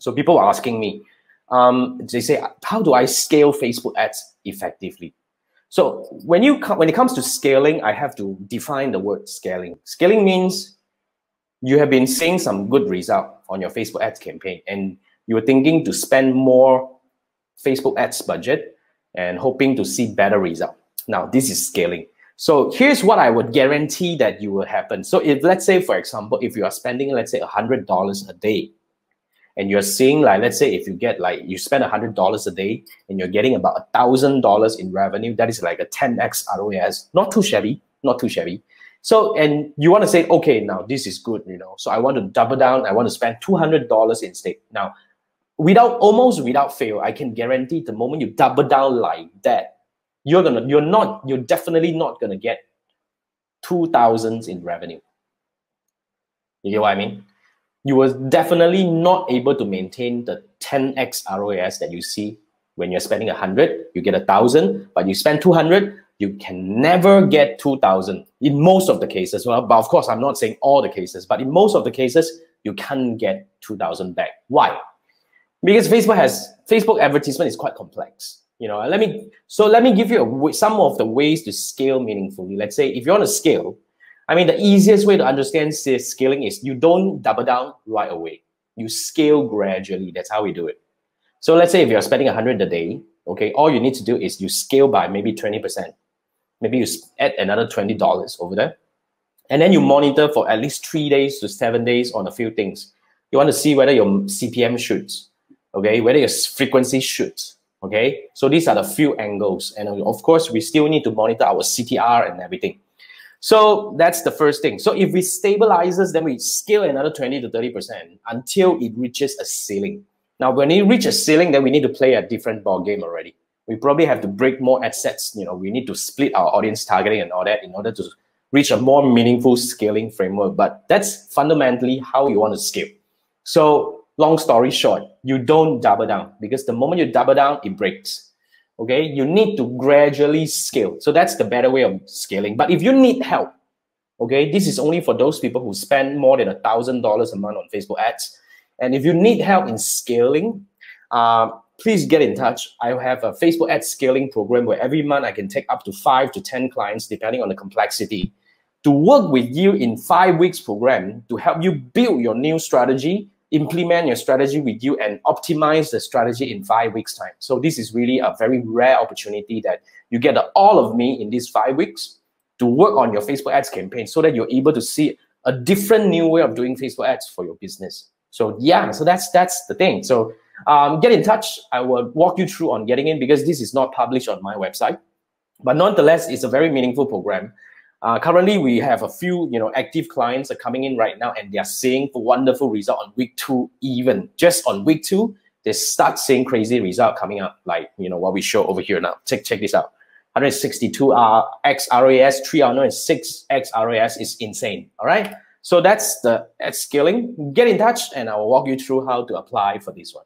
So people are asking me, they say, how do I scale Facebook ads effectively? So when it comes to scaling, I have to define the word scaling. Scaling means you have been seeing some good result on your Facebook ads campaign, and you're thinking to spend more Facebook ads budget and hoping to see better result. Now, this is scaling. So here's what I would guarantee that you will happen. So if, let's say, for example, if you are spending, let's say, $100 a day, and you're seeing, like, let's say if you get, like, you spend $100 a day and you're getting about $1,000 in revenue, that is like a 10x ROAS. Not too shabby, not too shabby. So, and you want to say, okay, now this is good, you know, so I want to double down, I want to spend $200 instead. Now, almost without fail, I can guarantee the moment you double down like that, you're definitely not gonna get 2,000 in revenue. You get what I mean? You were definitely not able to maintain the 10x ROAS that you see when you're spending 100, you get 1,000, but you spend 200, you can never get 2,000 in most of the cases. Well, but of course, I'm not saying all the cases, but in most of the cases, you can't get 2,000 back. Why? Because Facebook advertisement is quite complex. You know, let me give you some of the ways to scale meaningfully. Let's say if you want to scale, I mean, the easiest way to understand scaling is you don't double down right away. You scale gradually. That's how we do it. So let's say if you're spending 100 a day, okay, all you need to do is you scale by maybe 20%. Maybe you add another $20 over there. And then you monitor for at least 3 days to 7 days on a few things. You want to see whether your CPM shoots, okay, whether your frequency shoots, okay. So these are the few angles. And of course, we still need to monitor our CTR and everything. So that's the first thing. So if it stabilizes, then we scale another 20 to 30% until it reaches a ceiling. Now, when it reaches a ceiling, then we need to play a different ball game already. We probably have to break more ad sets. You know, we need to split our audience targeting and all that in order to reach a more meaningful scaling framework. But that's fundamentally how you want to scale. So long story short, you don't double down, because the moment you double down, it breaks. Okay, you need to gradually scale. So that's the better way of scaling. But if you need help, okay, this is only for those people who spend more than $1,000 a month on Facebook ads. And if you need help in scaling, please get in touch. I have a Facebook ad scaling program where every month I can take up to 5 to 10 clients, depending on the complexity, to work with you in 5 weeks program to help you build your new strategy, implement your strategy with you, and optimize the strategy in 5 weeks time. So this is really a very rare opportunity that you get all of me in these 5 weeks to work on your Facebook ads campaign so that you're able to see a different new way of doing Facebook ads for your business. So yeah, so that's the thing. So get in touch. I will walk you through on getting in, because this is not published on my website, but nonetheless, it's a very meaningful program. Currently, we have a few, active clients are coming in right now, and they are seeing wonderful result on week 2. Even just on week 2, they start seeing crazy result coming up, like what we show over here now. Check this out. 162x ROAS, 306x ROAS is insane. All right. So that's the ad scaling. Get in touch, and I will walk you through how to apply for this one.